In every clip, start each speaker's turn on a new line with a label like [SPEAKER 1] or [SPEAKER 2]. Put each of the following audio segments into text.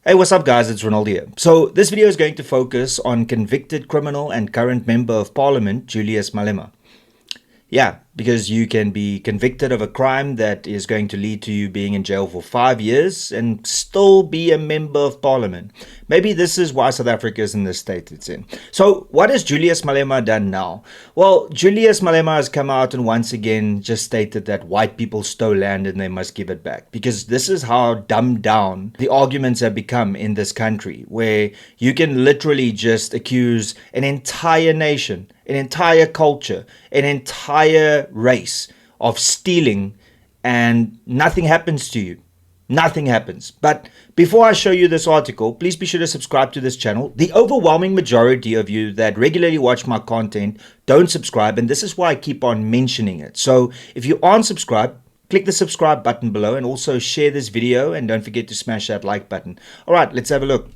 [SPEAKER 1] Hey, what's up guys, it's Renaldo here. So this video is going to focus on convicted criminal and current member of parliament, Julius Malema. Yeah, because you can be convicted of a crime that is going to lead to you being in jail for 5 years and still be a member of parliament. Maybe this is why South Africa is in the state it's in. So what has Julius Malema done now? Well, Julius Malema has come out and once again just stated that white people stole land and they must give it back. Because this is how dumbed down the arguments have become in this country, where you can literally just accuse an entire nation, an entire culture, an entire race of stealing and nothing happens to you. Nothing happens. But before I show you this article, please be sure to subscribe to this channel. The overwhelming majority of you that regularly watch my content don't subscribe, and this is why I keep on mentioning it. So if you aren't subscribed, click the subscribe button below and also share this video, and don't forget to smash that like button. All right, let's have a look.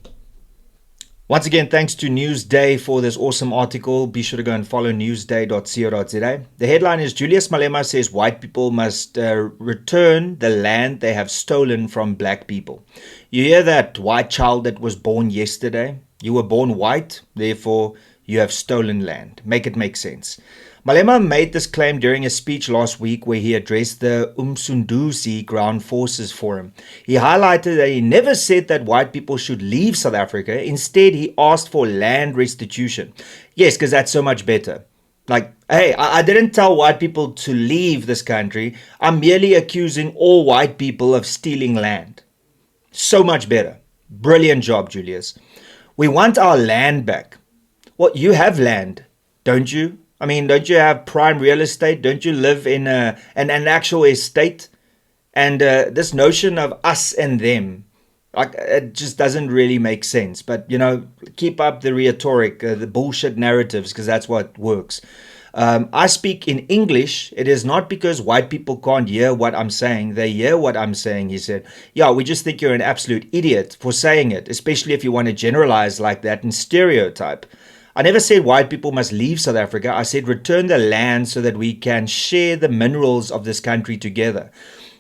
[SPEAKER 1] Once again, thanks to Newsday for this awesome article. Be sure to go and follow newsday.co.za. The headline is Julius Malema says white people must return the land they have stolen from black people. You hear that, white child that was born yesterday? You were born white, therefore you have stolen land. Make it make sense. Malema made this claim during a speech last week where he addressed the Umsunduzi Ground Forces Forum. He highlighted that he never said that white people should leave South Africa. Instead, he asked for land restitution. Yes, because that's so much better. Like, hey, I didn't tell white people to leave this country. I'm merely accusing all white people of stealing land. So much better. Brilliant job, Julius. We want our land back. Well, you have land, don't you? I mean, don't you have prime real estate? Don't you live in an actual estate? And this notion of us and them, like, it just doesn't really make sense. But, you know, keep up the rhetoric, the bullshit narratives, because that's what works. I speak in English. It is not because white people can't hear what I'm saying. They hear what I'm saying, he said. Yeah, we just think you're an absolute idiot for saying it, especially if you want to generalize like that and stereotype. I never said white people must leave South Africa. I said return the land so that we can share the minerals of this country together.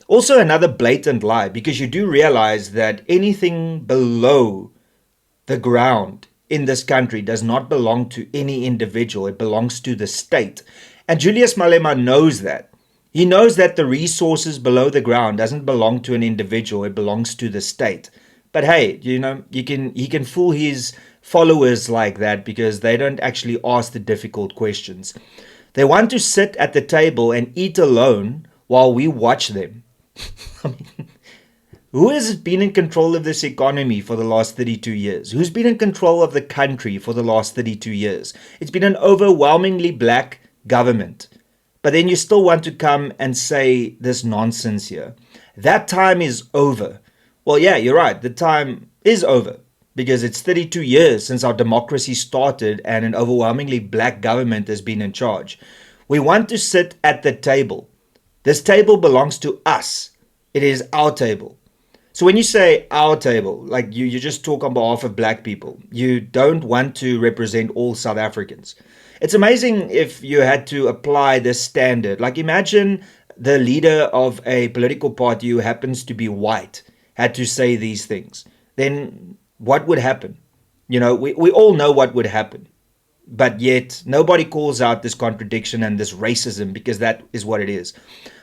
[SPEAKER 1] Also another blatant lie, because you do realize that anything below the ground in this country does not belong to any individual. It belongs to the state. And Julius Malema knows that. He knows that the resources below the ground doesn't belong to an individual. It belongs to the state. But hey, you know, he can fool his followers like that because they don't actually ask the difficult questions. They want to sit at the table and eat alone while we watch them. I mean, who has been in control of this economy for the last 32 years? Who's been in control of the country for the last 32 years? It's been an overwhelmingly black government. But then you still want to come and say this nonsense here. That time is over. Well, yeah, you're right. The time is over. Because it's 32 years since our democracy started and an overwhelmingly black government has been in charge. We want to sit at the table. This table belongs to us. It is our table. So when you say our table, like you just talk on behalf of black people. You don't want to represent all South Africans. It's amazing if you had to apply this standard. Like imagine the leader of a political party who happens to be white had to say these things. Then what would happen? You know, we all know what would happen. But yet, nobody calls out this contradiction and this racism because that is what it is.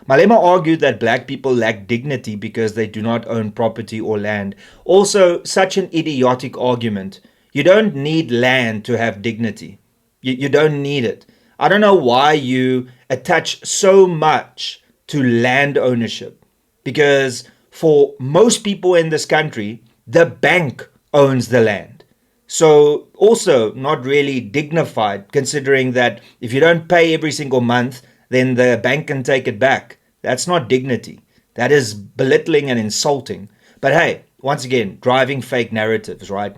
[SPEAKER 1] Malema argued that black people lack dignity because they do not own property or land. Also, such an idiotic argument. You don't need land to have dignity. You don't need it. I don't know why you attach so much to land ownership. Because for most people in this country, the bank owns the land. So also not really dignified, considering that if you don't pay every single month, then the bank can take it back. That's not dignity. That is belittling and insulting. But hey, once again, driving fake narratives, right?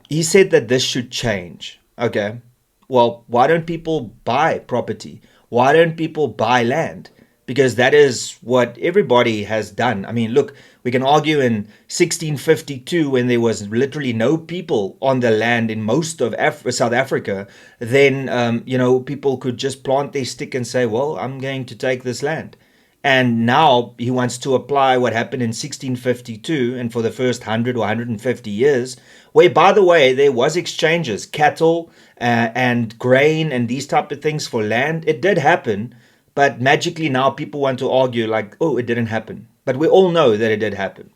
[SPEAKER 1] He said that this should change. Okay, well, why don't people buy property? Why don't people buy land? Because that is what everybody has done. I mean, look, we can argue in 1652 when there was literally no people on the land in most of South Africa, then, you know, people could just plant their stick and say, well, I'm going to take this land. And now he wants to apply what happened in 1652 and for the first 100 or 150 years, where, by the way, there was exchanges, cattle and grain and these type of things for land. It did happen, but magically now people want to argue like, oh, it didn't happen. But we all know that it did happen.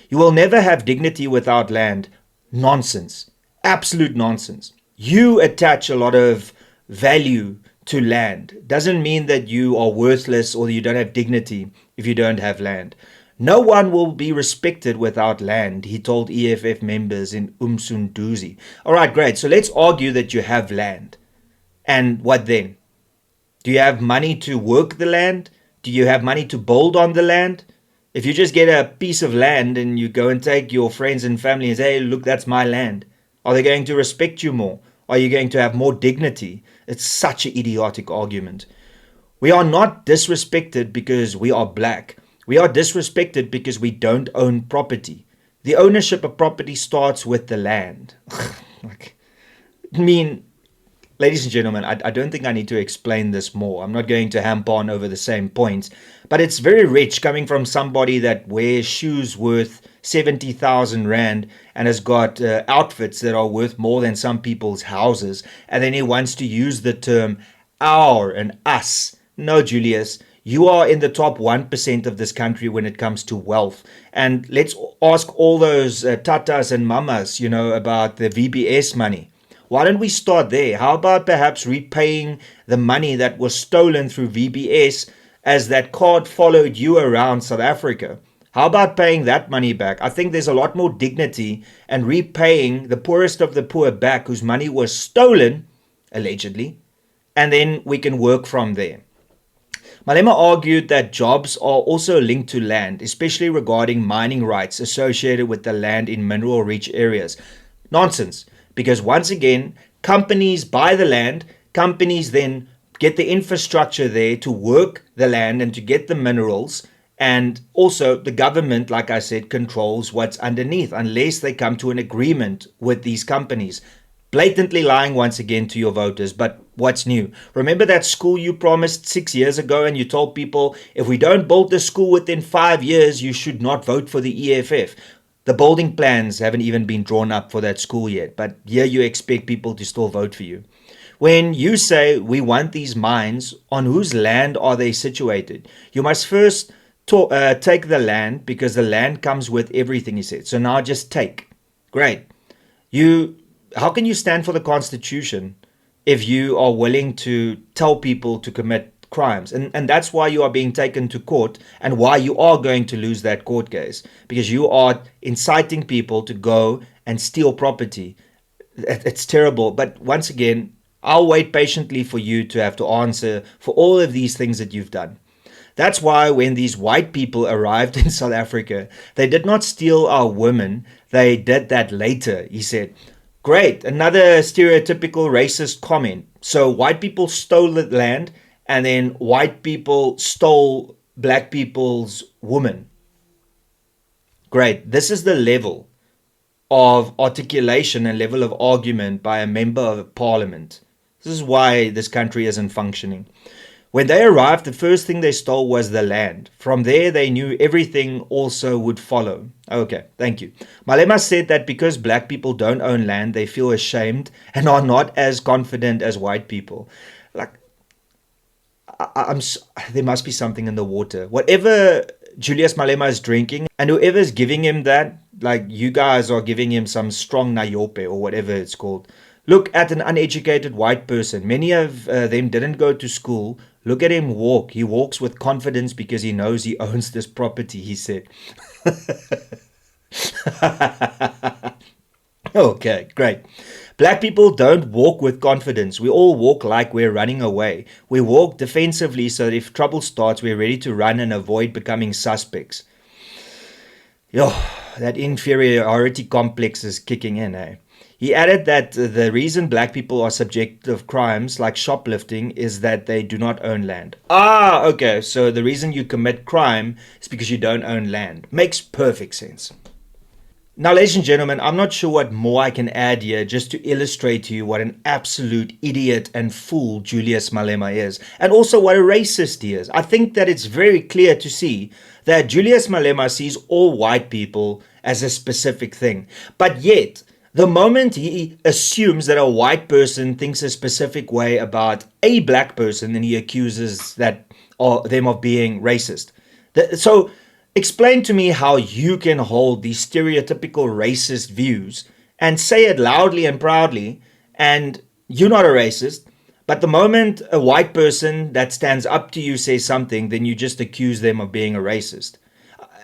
[SPEAKER 1] You will never have dignity without land. Nonsense. Absolute nonsense. You attach a lot of value to land. Doesn't mean that you are worthless or you don't have dignity if you don't have land. No one will be respected without land, he told EFF members in Umsunduzi. All right, great. So let's argue that you have land. And what then? Do you have money to work the land? Do you have money to build on the land? If you just get a piece of land and you go and take your friends and family and say, hey, look, that's my land, are they going to respect you more? Are you going to have more dignity? It's such an idiotic argument. We are not disrespected because we are black. We are disrespected because we don't own property. The ownership of property starts with the land. Ladies and gentlemen, I don't think I need to explain this more. I'm not going to hamp on over the same points, but it's very rich coming from somebody that wears shoes worth 70,000 Rand and has got outfits that are worth more than some people's houses, and then he wants to use the term our and us. No, Julius, you are in the top 1% of this country when it comes to wealth. And let's ask all those tatas and mamas, about the VBS money. Why don't we start there? How about perhaps repaying the money that was stolen through VBS as that card followed you around South Africa? How about paying that money back? I think there's a lot more dignity and repaying the poorest of the poor back whose money was stolen, allegedly, and then we can work from there. Malema argued that jobs are also linked to land, especially regarding mining rights associated with the land in mineral-rich areas. Nonsense. Because once again, companies buy the land, companies then get the infrastructure there to work the land and to get the minerals. And also the government, like I said, controls what's underneath unless they come to an agreement with these companies. Blatantly lying once again to your voters. But what's new? Remember that school you promised 6 years ago and you told people, if we don't build the school within 5 years, you should not vote for the EFF. The building plans haven't even been drawn up for that school yet, but here you expect people to still vote for you. When you say we want these mines, on whose land are they situated? You must first take the land because the land comes with everything, he said. So now just take. Great. How can you stand for the Constitution if you are willing to tell people to commit crimes? And that's why you are being taken to court and why you are going to lose that court case, because you are inciting people to go and steal property. It's terrible. But once again, I'll wait patiently for you to have to answer for all of these things that you've done. That's why when these white people arrived in South Africa, they did not steal our women. They did that later, he said. Great. Another stereotypical racist comment. So white people stole the land, and then white people stole black people's women. Great. This is the level of articulation and level of argument by a member of parliament. This is why this country isn't functioning. When they arrived, the first thing they stole was the land. From there, they knew everything also would follow. Okay, thank you. Malema said that because black people don't own land, they feel ashamed and are not as confident as white people. There must be something in the water. Whatever Julius Malema is drinking, and whoever's giving him that, like you guys are giving him some strong nayope or whatever it's called. Look at an uneducated white person. Many of them didn't go to school. Look at him walk. He walks with confidence because he knows he owns this property, he said. Okay, great. Black people don't walk with confidence. We all walk like we're running away. We walk defensively so that if trouble starts, we're ready to run and avoid becoming suspects. Yo, that inferiority complex is kicking in, eh? He added that the reason black people are subject of crimes like shoplifting is that they do not own land. Ah, okay. So the reason you commit crime is because you don't own land. Makes perfect sense. Now, ladies and gentlemen, I'm not sure what more I can add here just to illustrate to you what an absolute idiot and fool Julius Malema is, and also what a racist he is. I think that it's very clear to see that Julius Malema sees all white people as a specific thing. But yet, the moment he assumes that a white person thinks a specific way about a black person, then he accuses them of being racist. So, explain to me how you can hold these stereotypical racist views and say it loudly and proudly, and you're not a racist, but the moment a white person that stands up to you says something, then you just accuse them of being a racist.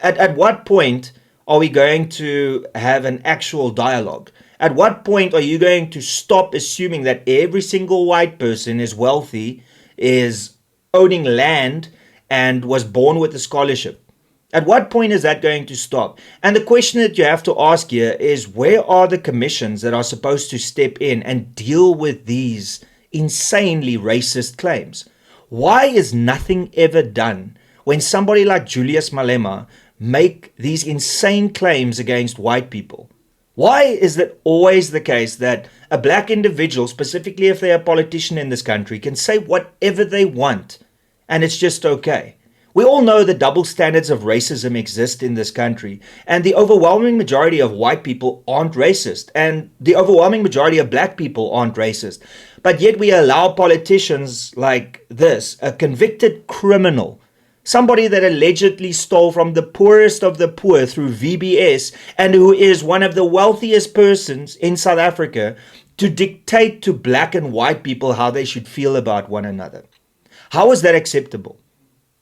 [SPEAKER 1] At what point are we going to have an actual dialogue? At what point are you going to stop assuming that every single white person is wealthy, is owning land, and was born with a scholarship? At what point is that going to stop? And the question that you have to ask here is, where are the commissions that are supposed to step in and deal with these insanely racist claims? Why is nothing ever done when somebody like Julius Malema make these insane claims against white people? Why is it always the case that a black individual, specifically if they're a politician in this country, can say whatever they want and it's just okay? We all know the double standards of racism exist in this country, and the overwhelming majority of white people aren't racist, and the overwhelming majority of black people aren't racist. But yet we allow politicians like this, a convicted criminal, somebody that allegedly stole from the poorest of the poor through VBS, and who is one of the wealthiest persons in South Africa, to dictate to black and white people how they should feel about one another. How is that acceptable?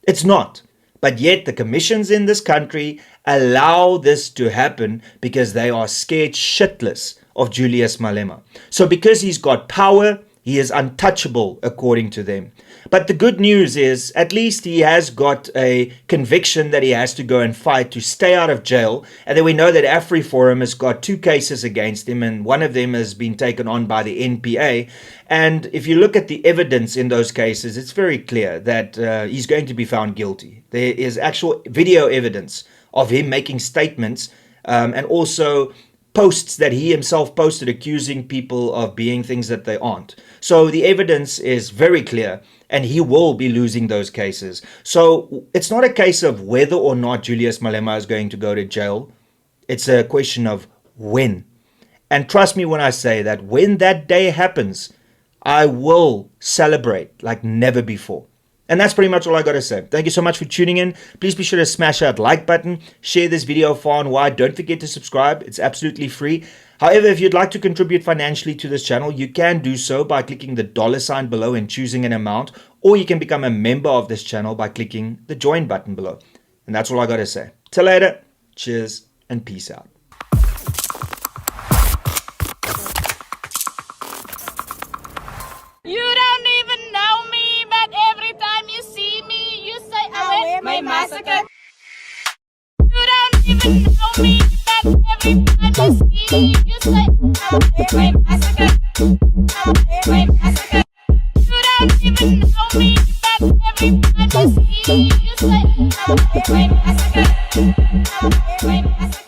[SPEAKER 1] It's not. But yet the commissions in this country allow this to happen because they are scared shitless of Julius Malema. So because he's got power, he is untouchable according to them. But the good news is, at least he has got a conviction that he has to go and fight to stay out of jail. And then we know that AfriForum has got 2 cases against him, and one of them has been taken on by the NPA. And if you look at the evidence in those cases, it's very clear that he's going to be found guilty. There is actual video evidence of him making statements and also posts that he himself posted accusing people of being things that they aren't. So the evidence is very clear, and he will be losing those cases. So it's not a case of whether or not Julius Malema is going to go to jail. It's a question of when. And trust me when I say that when that day happens, I will celebrate like never before. And that's pretty much all I got to say. Thank you so much for tuning in. Please be sure to smash that like button. Share this video far and wide. Don't forget to subscribe. It's absolutely free. However, if you'd like to contribute financially to this channel, you can do so by clicking the $ below and choosing an amount. Or you can become a member of this channel by clicking the join button below. And that's all I got to say. Till later. Cheers and peace out.
[SPEAKER 2] You don't even know me, but every time you see me, you say I went my massacre. You don't even know me, but every time you see me, you say I went my massacre. My massacre. You don't even know me, but every time you see me, you say I went my massacre. My massacre.